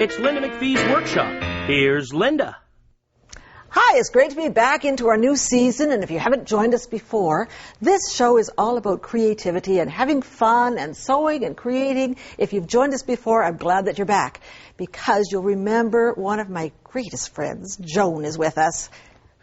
It's Linda MacPhee's workshop. Here's Linda. Hi, it's great to be back into our new season, and if you haven't joined us before, this show is all about creativity and having fun and sewing and creating. If you've joined us before, I'm glad that you're back, because you'll remember one of my greatest friends, Joan, is with us.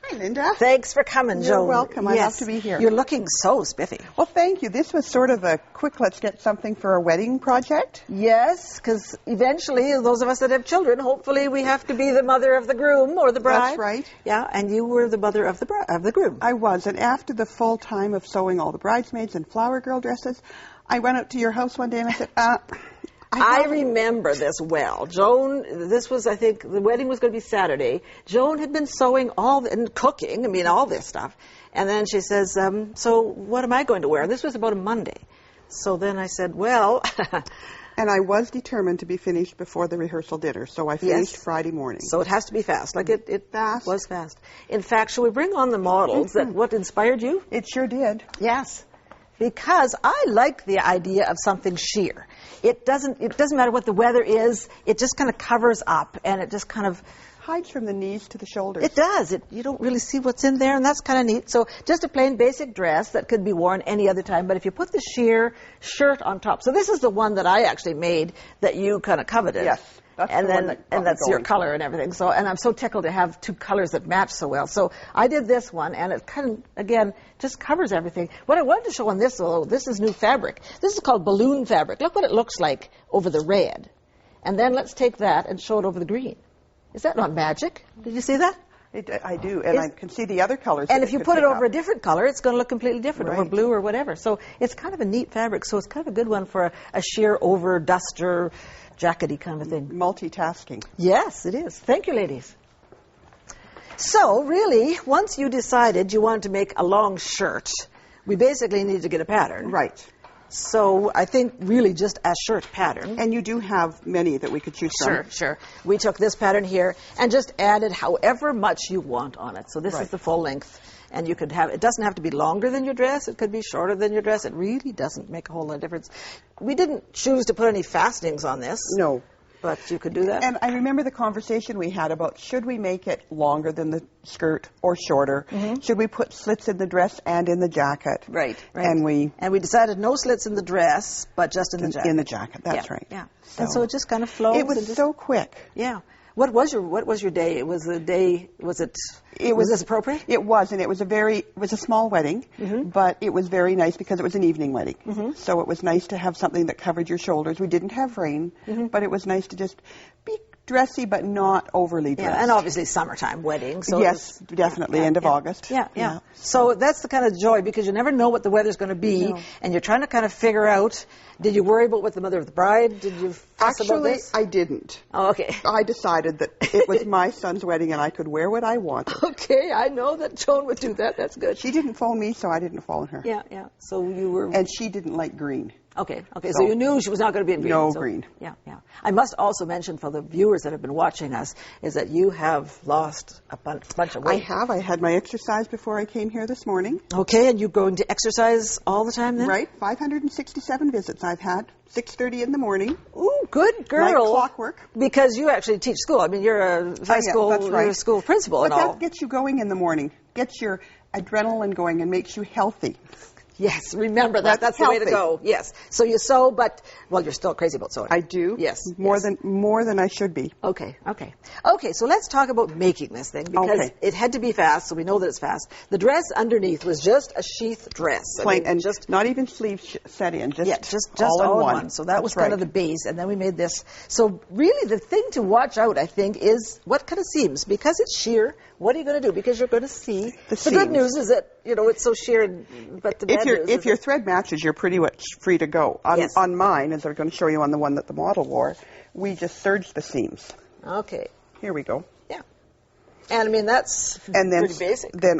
Hi, Linda. Thanks for coming, Joan. You're welcome. I love to be here. You're looking so spiffy. Well, thank you. This was sort of a quick let's get something for a wedding project. Yes, because eventually, those of us that have children, hopefully we have to be the mother of the groom or the bride. That's right. Yeah, and you were the mother of the groom. I was, and after the full time of sewing all the bridesmaids and flower girl dresses, I went out to your house one day and I said, I remember this well. Joan, this was, I think, the wedding was going to be Saturday. Joan had been sewing and cooking, all this stuff. And then she says, so what am I going to wear? This was about a Monday. So then I said, well... And I was determined to be finished before the rehearsal dinner, so I finished Friday morning. So it has to be fast. It fast. Was fast. In fact, shall we bring on the models? What inspired you? It sure did. Yes. Because I like the idea of something sheer. It doesn't matter what the weather is. It just kind of covers up, and it just kind of hides from the knees to the shoulders. It does. You don't really see what's in there, and that's kind of neat. So just a plain basic dress that could be worn any other time, but if you put the sheer shirt on top. So this is the one that I actually made that you kind of coveted. Yes. That's your color and everything. So, and I'm so tickled to have two colors that match so well. So I did this one, and it kind of, again, just covers everything. What I wanted to show on this, though, this is new fabric. This is called balloon fabric. Look what it looks like over the red. And then let's take that and show it over the green. Is that not magic? Did you see that? I do, and I can see the other colors. And if you put it over a different color, it's going to look completely different, right. Or blue or whatever. So it's kind of a neat fabric. So it's kind of a good one for a sheer over duster, jackety kind of thing. Multitasking. Yes, it is. Thank you, ladies. So really, once you decided you wanted to make a long shirt, we basically needed to get a pattern. Right. So I think really just a shirt pattern. And you do have many that we could choose from. Sure. We took this pattern here and just added however much you want on it. So this is the full length. And you could have, it doesn't have to be longer than your dress. It could be shorter than your dress. It really doesn't make a whole lot of difference. We didn't choose to put any fastenings on this. No. But you could do that. And I remember the conversation we had about should we make it longer than the skirt or shorter? Mm-hmm. Should we put slits in the dress and in the jacket? Right. And we decided no slits in the dress, but just in the jacket. In the jacket, that's right. Yeah. And so it just kind of flows. It was so quick. Yeah. What was your day? Was this appropriate? It was, and it was a small wedding, but it was very nice because it was an evening wedding. Mm-hmm. So it was nice to have something that covered your shoulders. We didn't have rain, but it was nice to just be dressy but not overly dressed. Yeah, and obviously summertime wedding. So yes, definitely, end of August. Yeah. So that's the kind of joy, because you never know what the weather's going to be, and you're trying to kind of figure out, did you worry about what the mother of the bride, did you fuss about this? I didn't. Oh, okay. I decided that it was my son's wedding and I could wear what I wanted. Okay, I know that Joan would do that. That's good. She didn't phone me, so I didn't phone her. Yeah. So you were... And she didn't like green. Okay. So you knew she was not going to be in green. No green. Yeah. I must also mention for the viewers that have been watching us is that you have lost a bunch of weight. I have. I had my exercise before I came here this morning. Okay, and you're going to exercise all the time then? Right. 567 visits I've had. 6:30 in the morning. Ooh, good girl. Like clockwork. Because you actually teach school. I mean, you're a high school, that's right. You're a school principal and all. But that gets you going in the morning. Gets your adrenaline going and makes you healthy. Yes, remember that. That's the way to go. Yes. So you sew, but, well, you're still crazy about sewing. I do. Yes. More than I should be. Okay, so let's talk about making this thing, because it had to be fast, so we know that it's fast. The dress underneath was just a sheath dress. Plain, and just not even sleeves set in, just all in one. So that was kind of the base, and then we made this. So really the thing to watch out, I think, is what kind of seams. Because it's sheer, what are you going to do? Because you're going to see. The good news is that, it's so sheer, but the bad news if your thread matches, you're pretty much free to go. On mine, as I'm going to show you on the one that the model wore, we just serged the seams. Okay. Here we go. Yeah. And I mean, that's pretty basic. Then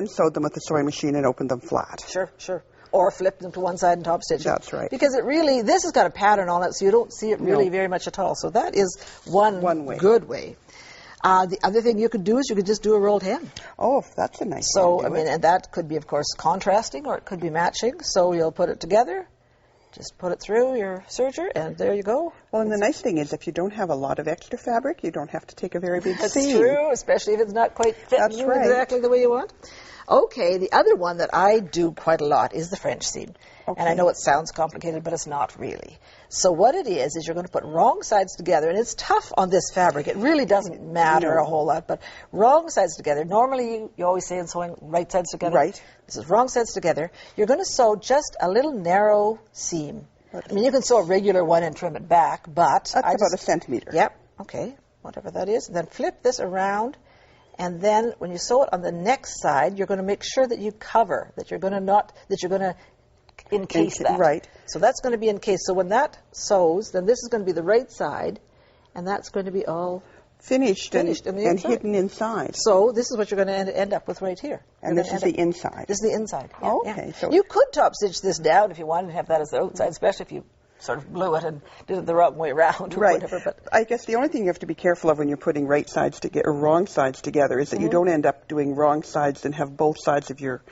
sewed them with the sewing machine and opened them flat. Sure. Or flipped them to one side and top stitch. That's right. Because this has got a pattern on it, so you don't see it really very much at all. So that is one way. Good way. The other thing you could do is you could just do a rolled hem. Oh, that's a nice So, and that could be, of course, contrasting, or it could be matching. So you'll put it together, Just put it through your serger, and there you go. Well, and the nice thing is, if you don't have a lot of extra fabric, you don't have to take a very big That's seam. true, especially if it's not quite fitting right. exactly the way you want. Okay, the other one that I do quite a lot is the French seam. Okay. And I know it sounds complicated, but it's not really. So what it is you're going to put wrong sides together, and it's tough on this fabric. It really doesn't matter a whole lot, but wrong sides together. Normally, you always say in sewing, right sides together. Right. This is wrong sides together. You're going to sew just a little narrow seam. I mean, you can sew a regular one and trim it back, but... That's about a centimeter. Yep, okay, whatever that is. And then flip this around, and then when you sew it on the next side, you're going to make sure that you cover, that you're going to encase that. Right. So that's going to be encased. So when that sews, then this is going to be the right side, and that's going to be all Finished and inside. hidden inside. So this is what you're going to end up with right here. And this is the inside. This is the inside. Yeah, Oh, okay. Yeah. So you could top stitch this down if you wanted to have that as the outside, especially if you sort of blew it and did it the wrong way around or whatever. But I guess the only thing you have to be careful of when you're putting right sides together or wrong sides together is that you don't end up doing wrong sides and have both sides of your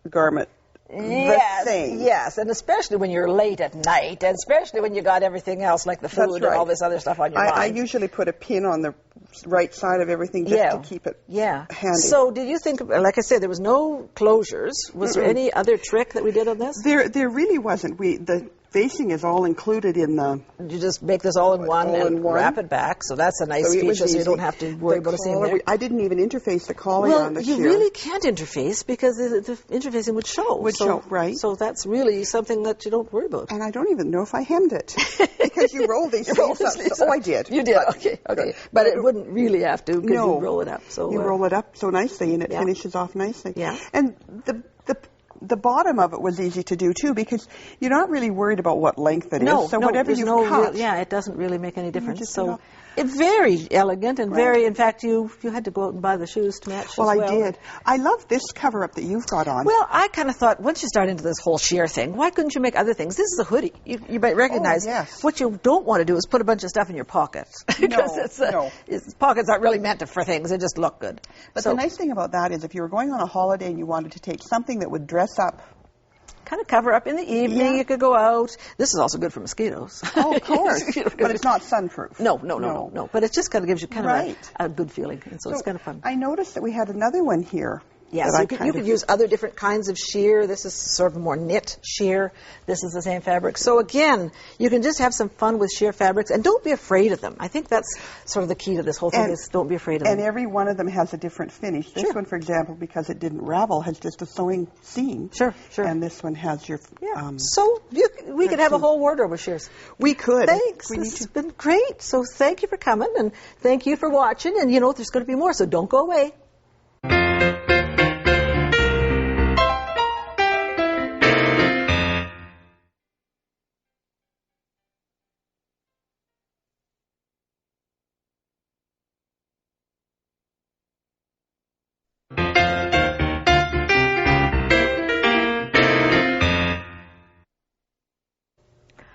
garment the same. Yes, and especially when you're late at night, and especially when you got everything else like the food and all this other stuff on your mind. I usually put a pin on the right side of everything just to keep it handy. So did you think, like I said, there was no closures. Was there any other trick that we did on this? There really wasn't. The facing is all included in the... You just make this all in one wrap it back, so that's a nice feature, so you don't have to worry about a seam there. I didn't even interface the collar on the sheer. You really can't interface because the interfacing would show. Right. So that's really something that you don't worry about. And I don't even know if I hemmed it because you rolled these sleeves up. So I did. You did, okay. But it wouldn't really have to because you roll it up. So you roll it up so nicely and it finishes off nicely. Yeah. And the bottom of it was easy to do too because you're not really worried about what length it is. So whatever you cut, it doesn't really make any difference. So it's very elegant and very. In fact, you had to go out and buy the shoes to match. Well, I did. I love this cover up that you've got on. Well, I kind of thought once you start into this whole sheer thing, why couldn't you make other things? This is a hoodie. You might recognize. What you don't want to do is put a bunch of stuff in your pockets because pockets aren't really meant for things. They just look good. But the nice thing about that is if you were going on a holiday and you wanted to take something that would dress up, kind of cover up in the evening. You could go out. This is also good for mosquitoes. Oh, of course. But it's not sunproof. No. But it just kind of gives you kind of a good feeling, and so it's kind of fun. I noticed that we had another one here. Yeah, so you could use other different kinds of sheer. This is sort of more knit sheer. This is the same fabric. So again, you can just have some fun with sheer fabrics, and don't be afraid of them. I think that's sort of the key to this whole thing is don't be afraid of them. And every one of them has a different finish. This one, for example, because it didn't ravel, has just a sewing seam. Sure. And this one has your... So we could have a whole wardrobe of sheers. We could. Thanks. This has been great. So thank you for coming, and thank you for watching. And, there's going to be more, so don't go away.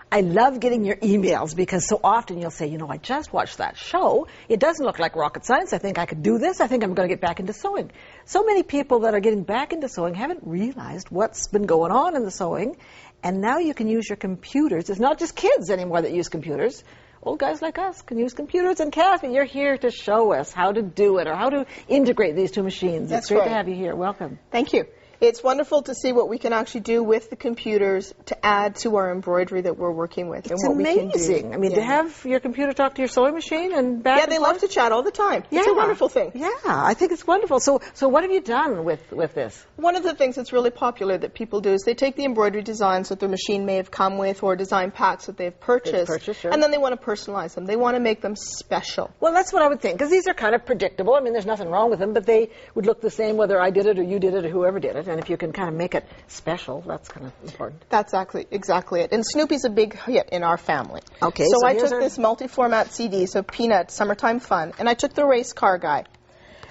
I love getting your emails because so often you'll say, I just watched that show. It doesn't look like rocket science. I think I could do this. I think I'm going to get back into sewing. So many people that are getting back into sewing haven't realized what's been going on in the sewing. And now you can use your computers. It's not just kids anymore that use computers. Old guys like us can use computers. And Cathy, you're here to show us how to do it or how to integrate these two machines. It's great to have you here. Welcome. Thank you. It's wonderful to see what we can actually do with the computers to add to our embroidery that we're working with. It's amazing. I mean, to have your computer talk to your sewing machine and back and they love to chat all the time. It's a wonderful thing. Yeah, I think it's wonderful. So what have you done with this? One of the things that's really popular that people do is they take the embroidery designs that their machine may have come with or design packs that they've purchased, and then they want to personalize them. They want to make them special. Well, that's what I would think, because these are kind of predictable. I mean, there's nothing wrong with them, but they would look the same whether I did it or you did it or whoever did it. And if you can kind of make it special, that's kind of important. That's exactly it. And Snoopy's a big hit in our family. Okay. So I took this multi-format CD, so Peanut, Summertime Fun, and I took the race car guy.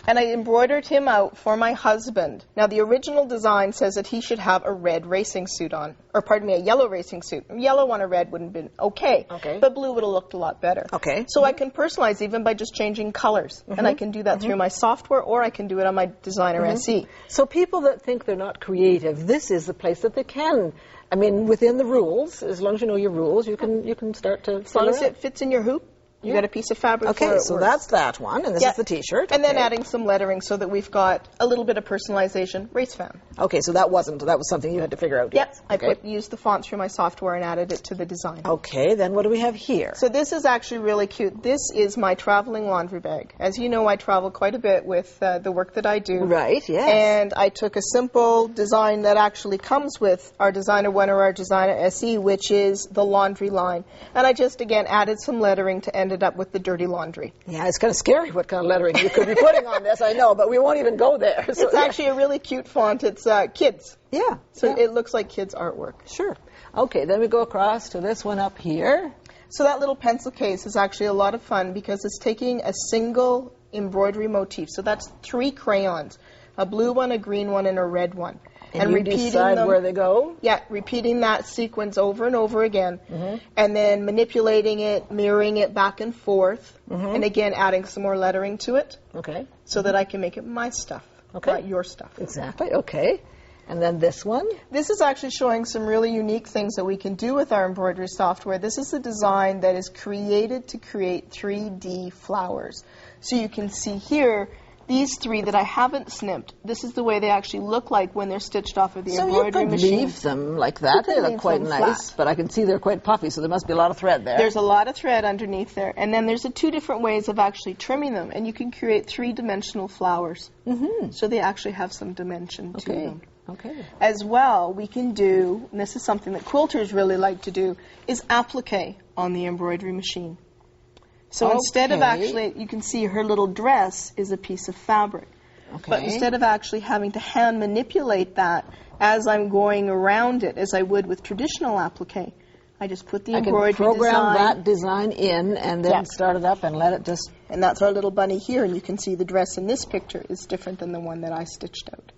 And I embroidered him out for my husband. Now, the original design says that he should have a red racing suit on. Or, pardon me, a yellow racing suit. Yellow on a red wouldn't have been okay. But blue would have looked a lot better. So I can personalize even by just changing colors. And I can do that through my software, or I can do it on my Designer SE. So people that think they're not creative, this is the place that they can. I mean, within the rules, as long as you know your rules, you can start to... As long as it fits in your hoop. You got a piece of fabric. Okay, so that's that one, and this is the T-shirt. And then adding some lettering so that we've got a little bit of personalization. Race fan. Okay, so that was something you had to figure out. Yes, I used the fonts through my software and added it to the design. Okay, then what do we have here? So this is actually really cute. This is my traveling laundry bag. As you know, I travel quite a bit with the work that I do. Right, yes. And I took a simple design that actually comes with our Designer 1 or our Designer SE, which is the laundry line. And I just, again, added some lettering to end it up with the dirty laundry. Yeah, it's kind of scary what kind of lettering you could be putting on this, I know, but we won't even go there. So, it's actually a really cute font. It's kids. Yeah. So it looks like kids' artwork. Sure. Okay, then we go across to this one up here. So that little pencil case is actually a lot of fun because it's taking a single embroidery motif. So that's 3 crayons, a blue one, a green one, and a red one. And you decide where they go? Yeah, repeating that sequence over and over again. And then manipulating it, mirroring it back and forth. And again, adding some more lettering to it. Okay. So that I can make it my stuff, not your stuff. Exactly, okay. And then this one? This is actually showing some really unique things that we can do with our embroidery software. This is a design that is created to create 3D flowers. So you can see here, these 3 that I haven't snipped, this is the way they actually look like when they're stitched off of the embroidery machine. So you could leave them like that. They look quite nice, but I can see they're quite puffy, so there must be a lot of thread there. There's a lot of thread underneath there. And then there's 2 different ways of actually trimming them, and you can create 3-dimensional flowers. So they actually have some dimension to them. Okay. As well, we can do, and this is something that quilters really like to do, is applique on the embroidery machine. So instead of actually, you can see her little dress is a piece of fabric. But instead of actually having to hand manipulate that as I'm going around it, as I would with traditional applique, I just put the embroidery design. I can program that design in and then start it up and let it just... And that's our little bunny here, and you can see the dress in this picture is different than the one that I stitched out.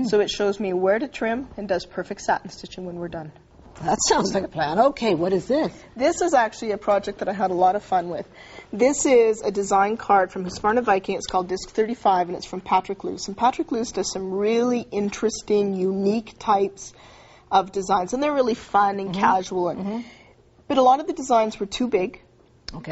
So it shows me where to trim and does perfect satin stitching when we're done. That sounds like a plan. Okay, what is this? This is actually a project that I had a lot of fun with. This is a design card from Husqvarna Viking. It's called Disc 35, and it's from Patrick Luce. And Patrick Luce does some really interesting, unique types of designs, and they're really fun and casual. But a lot of the designs were too big,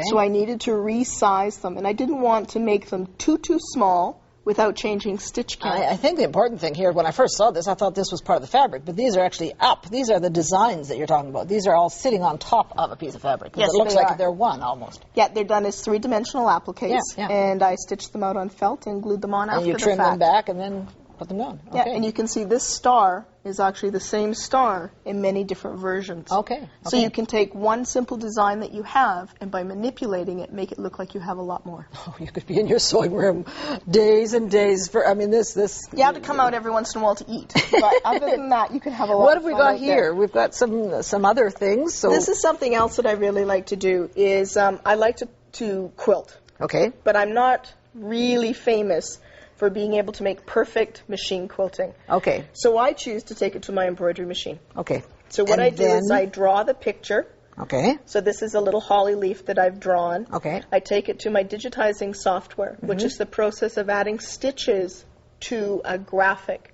so I needed to resize them, and I didn't want to make them too small without changing stitch count. I think the important thing here, when I first saw this, I thought this was part of the fabric, but these are actually up. These are the designs that you're talking about. These are all sitting on top of a piece of fabric. Yes, it looks like they're one almost. Yeah, they're done as 3-dimensional appliques, and I stitched them out on felt and glued them on after the fact. And you trim them back and then put them down. Yeah, and you can see this star is actually the same star in many different versions. So you can take one simple design that you have, and by manipulating it, make it look like you have a lot more. Oh, you could be in your sewing room days and days for, I mean, this... You have to come out every once in a while to eat, but other than that, you can have a lot What of have fun we got out here? there. We've got some other things. So this is something else that I really like to do, is I like to quilt. Okay. But I'm not really famous for being able to make perfect machine quilting. Okay. So I choose to take it to my embroidery machine. Okay. So what I do is I draw the picture. Okay. So this is a little holly leaf that I've drawn. Okay. I take it to my digitizing software, which is the process of adding stitches to a graphic.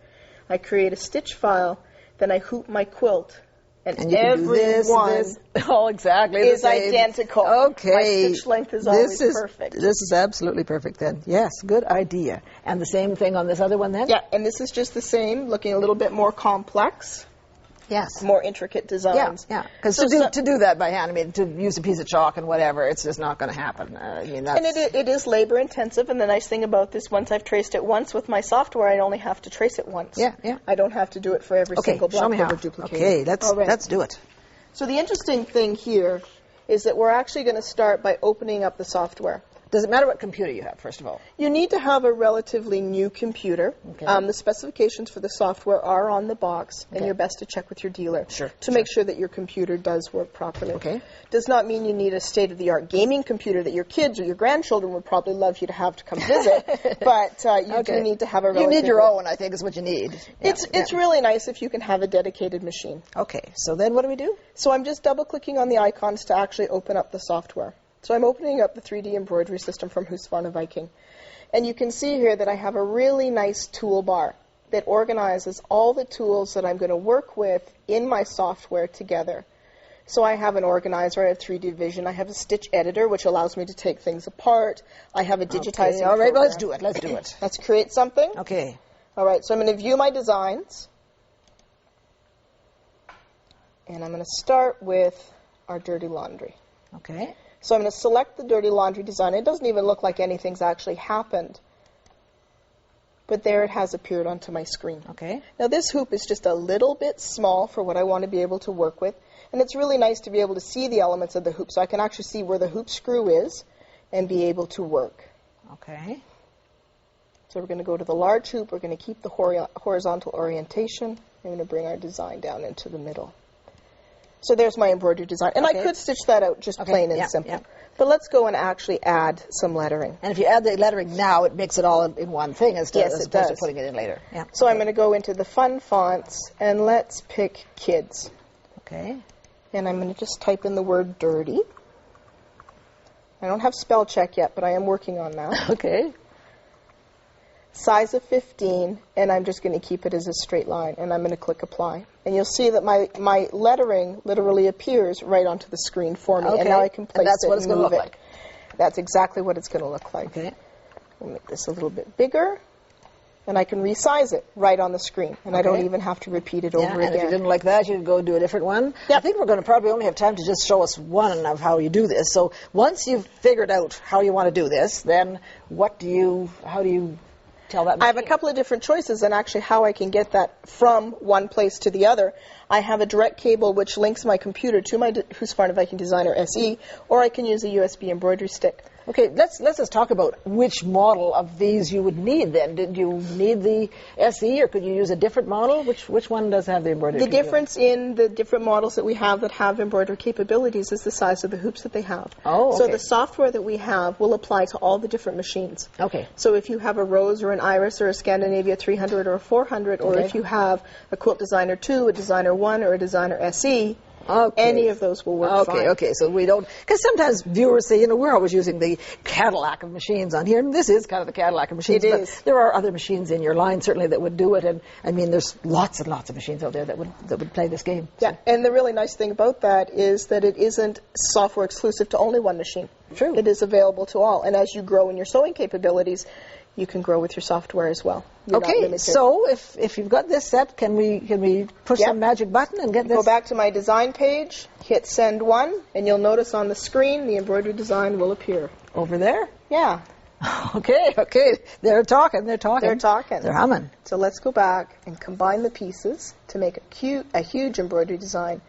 I create a stitch file, then I hoop my quilt. And you every can do one exactly is identical. Okay. My stitch length is always perfect. This is absolutely perfect then. Yes, good idea. And the same thing on this other one then? Yeah, and this is just the same, looking a little bit more complex. Yes. More intricate designs. Yeah, because to do that by hand, I mean, to use a piece of chalk and whatever, it's just not going to happen. I mean, that's... And it is labor intensive, and the nice thing about this, once I've traced it once with my software, I only have to trace it once. Yeah, yeah. I don't have to do it for every single block that we're duplicating. Okay, let's do it. So the interesting thing here is that we're actually going to start by opening up the software. Does it matter what computer you have, first of all? You need to have a relatively new computer. Okay. The specifications for the software are on the box, and you're best to check with your dealer to make sure that your computer does work properly. Okay. Does not mean you need a state-of-the-art gaming computer that your kids or your grandchildren would probably love you to have to come visit, but you do need to have a relatively... You need your own, I think, is what you need. It's really nice if you can have a dedicated machine. Okay, so then what do we do? So I'm just double-clicking on the icons to actually open up the software. So I'm opening up the 3D embroidery system from Husqvarna Viking. And you can see here that I have a really nice toolbar that organizes all the tools that I'm going to work with in my software together. So I have an organizer, I have 3D Vision, I have a stitch editor, which allows me to take things apart. I have a digitizing All right, program. well, let's do it. Let's do it. Let's create something. Okay. All right, so I'm going to view my designs. And I'm going to start with our dirty laundry. Okay. So I'm going to select the dirty laundry design. It doesn't even look like anything's actually happened. But there it has appeared onto my screen. Okay. Now this hoop is just a little bit small for what I want to be able to work with. And it's really nice to be able to see the elements of the hoop. So I can actually see where the hoop screw is and be able to work. Okay. So we're going to go to the large hoop. We're going to keep the horizontal orientation. We're going to bring our design down into the middle. So there's my embroidery design. And I could stitch that out just plain and simple. Yeah. But let's go and actually add some lettering. And if you add the lettering now, it makes it all in one thing as opposed to putting it in later. Yeah. So I'm going to go into the fun fonts, and let's pick kids. Okay. And I'm going to just type in the word dirty. I don't have spell check yet, but I am working on that. Okay. Size of 15, and I'm just going to keep it as a straight line, and I'm going to click apply. And you'll see that my lettering literally appears right onto the screen for me, and now I can place it and move it. That's what it's going to look like. That's exactly what it's going to look like. Okay. We'll make this a little bit bigger, and I can resize it right on the screen, and I don't even have to repeat it over again. And if you didn't like that, you could go do a different one. Yep. I think we're going to probably only have time to just show us one of how you do this. So once you've figured out how you want to do this, then how do you tell that machine? I have a couple of different choices and actually how I can get that from one place to the other. I have a direct cable which links my computer to my Husqvarna Viking Designer SE, or I can use a USB embroidery stick. Okay, let's just talk about which model of these you would need then. Did you need the SE, or could you use a different model? Which one does have the embroidery? The difference in the different models that we have that have embroidery capabilities is the size of the hoops that they have. Oh, okay. So the software that we have will apply to all the different machines. Okay. So if you have a Rose or an Iris or a Scandinavia 300 or a 400, or if you have a Quilt Designer 2, a Designer 1, or a Designer SE, any of those will work fine. Okay, so we don't, because sometimes viewers say, we're always using the Cadillac of machines on here, and this is kind of the Cadillac of machines. It is. There are other machines in your line, certainly, that would do it, and I mean, there's lots and lots of machines out there that would play this game. Yeah, and the really nice thing about that is that it isn't software exclusive to only one machine. True. It is available to all, and as you grow in your sewing capabilities, you can grow with your software as well. Okay, so if you've got this set, can we push some magic button and get this? Go back to my design page, hit send one, and you'll notice on the screen the embroidery design will appear. Over there? Yeah. Okay, they're talking. They're talking. They're humming. So let's go back and combine the pieces to make a huge embroidery design,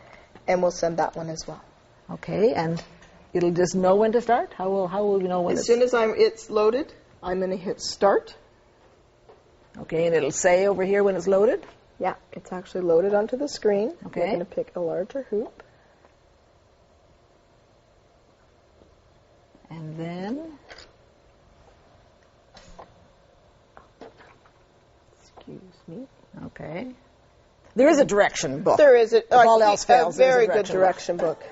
and we'll send that one as well. Okay, and it'll just know when to start? How will you know when? As soon as it's loaded, I'm going to hit start. Okay, and it'll say over here when it's loaded? Yeah, it's actually loaded onto the screen. Okay. We're going to pick a larger hoop. And then? Excuse me. Okay. There is a direction book. There is. If all else fails, a very good direction book.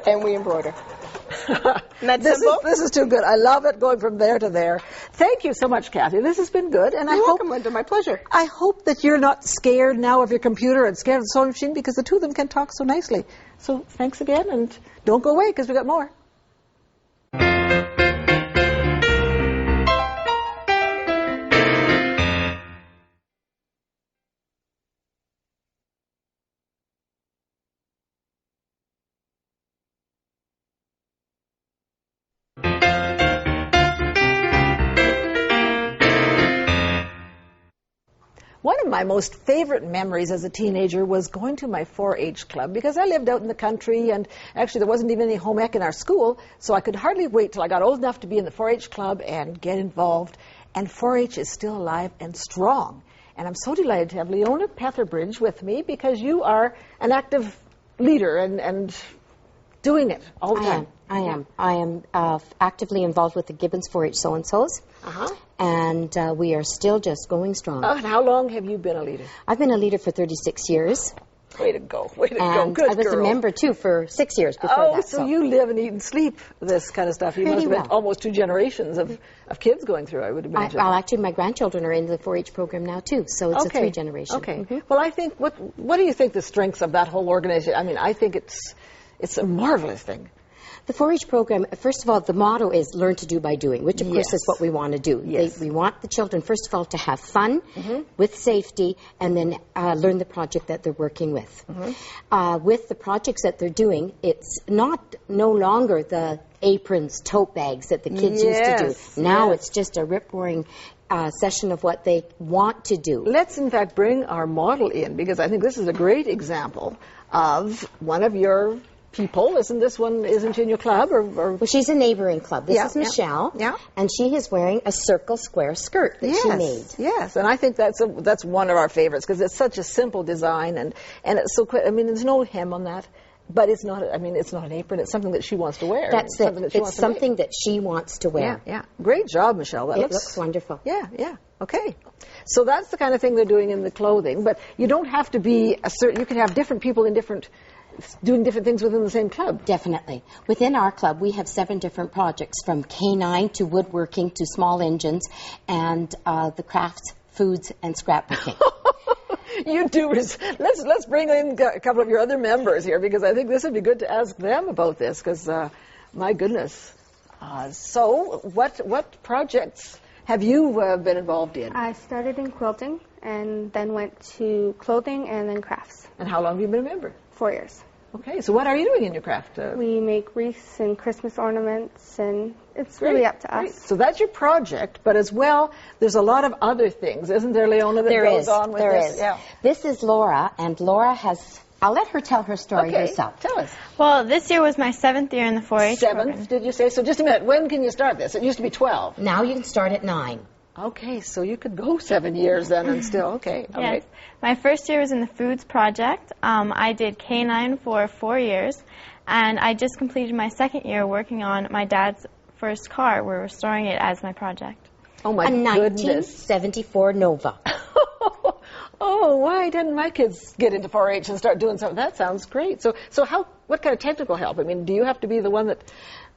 And we embroider. This is too good. I love it, going from there to there. Thank you so much, Cathy. This has been good. And You're welcome, Linda. My pleasure. I hope that you're not scared now of your computer and scared of the sewing machine, because the two of them can talk so nicely. So thanks again, and don't go away, because we've got more. One of my most favorite memories as a teenager was going to my 4-H club, because I lived out in the country, and actually there wasn't even any home ec in our school, so I could hardly wait till I got old enough to be in the 4-H club and get involved. And 4-H is still alive and strong. And I'm so delighted to have Leona Pethebridge with me, because you are an active leader and doing it all the time. I am actively involved with the Gibbons 4-H so-and-sos. And we are still just going strong. And how long have you been a leader? I've been a leader for 36 years. Way to go. Way to go. And Good I was girl. a member, too, for 6 years before that. Oh, so you live and eat and sleep this kind of stuff. You must have been almost 2 generations of kids going through, I would imagine. Well, actually, my grandchildren are in the 4-H program now, too, so it's a 3-generation. Okay. Well, I think, what do you think the strengths of that whole organization? I mean, I think it's a marvelous thing. The 4-H program, first of all, the motto is learn to do by doing, which of course is what we want to do. Yes. We want the children, first of all, to have fun with safety, and then learn the project that they're working with. With the projects that they're doing, it's no longer the aprons, tote bags that the kids used to do. Now it's just a rip-roaring session of what they want to do. Let's, in fact, bring our model in, because I think this is a great example of one of your people. Isn't she in your club? Or? Well, she's a neighboring club. This is Michelle. Yeah. And she is wearing a circle square skirt that she made. Yes, and I think that's one of our favorites, because it's such a simple design, and it's so quick. I mean, there's no hem on that. But it's not an apron. It's something that she wants to wear. That's it. It's something that she wants to wear. Yeah. Great job, Michelle. It looks wonderful. Yeah. Okay. So that's the kind of thing they're doing in the clothing. But you don't have to be you can have different people in doing different things within the same club. Definitely. Within our club, we have 7 different projects, from canine to woodworking to small engines, and the crafts, foods, and scrapbooking. You do. Let's bring in a couple of your other members here, because I think this would be good to ask them about this, because my goodness. So what projects have you been involved in? I started in quilting and then went to clothing and then crafts. And how long have you been a member? 4 years. Okay, so what are you doing in your craft? We make wreaths and Christmas ornaments, and it's really up to us. So that's your project, but as well, there's a lot of other things, isn't there, Leona, that goes on with this? There is. This is Laura, and Laura I'll let her tell her story herself. Tell us. Well, this year was my 7th year in the 4-H program. 7th, did you say? So just a minute, when can you start this? It used to be 12. Now you can start at 9. Okay, so you could go 7 years then and still, okay. Yes. Right. My first year was in the foods project. I did canine for 4 years, and I just completed my 2nd year working on my dad's first car. We're restoring it as my project. Oh my goodness. A 1974 Nova. Oh, why didn't my kids get into 4-H and start doing something? That sounds great. So what kind of technical help? I mean, do you have to be the one that...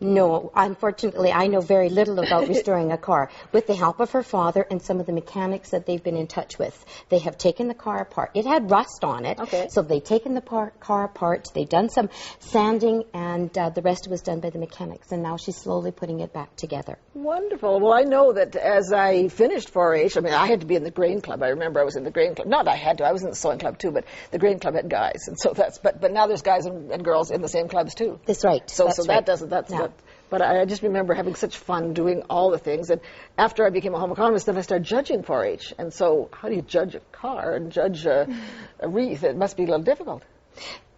No, unfortunately, I know very little about restoring a car. With the help of her father and some of the mechanics that they've been in touch with, they have taken the car apart. It had rust on it, so they've taken the car apart. They've done some sanding, and the rest was done by the mechanics, and now she's slowly putting it back together. Wonderful. Well, I know that as I finished 4-H, I mean, I had to be in the grain club. I remember I was in the grain club. Not I had to. I was in the sewing club, too, but the grain club had guys, and so that's... But now there's guys and girls in the same clubs, too. That's right. So that doesn't... But I just remember having such fun doing all the things. And after I became a home economist, then I started judging 4-H. And so how do you judge a car and judge a wreath? It must be a little difficult.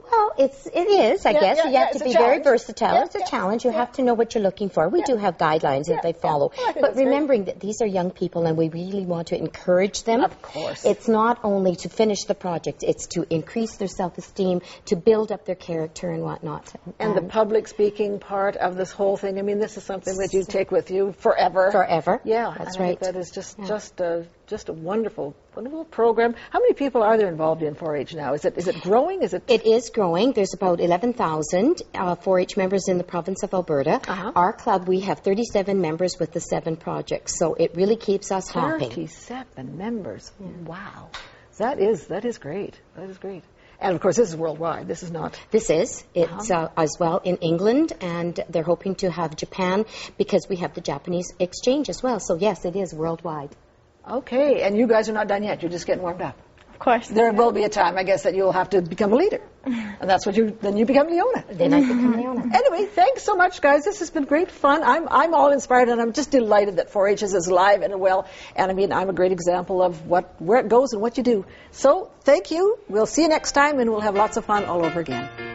Well, it is, I guess. You have to be very versatile. It's a challenge. You have to know what you're looking for. We do have guidelines that they follow. But remembering that these are young people and we really want to encourage them. Of course. It's not only to finish the project, it's to increase their self-esteem, to build up their character and whatnot. And the public speaking part of this whole thing, I mean, this is something that you take with you forever. Forever. Yeah. That's right. right. That is just a wonderful program. How many people are there involved in 4-H now? Is it growing? It is growing. There's about 11,000 4-H members in the province of Alberta. Our club, we have 37 members with the 7 projects, so it really keeps us hopping. 37 members. Yeah. Wow. That is great. That is great. And of course, this is worldwide. This is not. This is. It's as well in England, and they're hoping to have Japan, because we have the Japanese exchange as well. So yes, it is worldwide. Okay, and you guys are not done yet. You're just getting warmed up. Of course. There will be a time, I guess, that you'll have to become a leader. And that's what then you become Leona. Then I become Leona. Anyway, thanks so much, guys. This has been great fun. I'm all inspired, and I'm just delighted that 4-H is as live and well. And I mean, I'm a great example of where it goes and what you do. So thank you. We'll see you next time, and we'll have lots of fun all over again.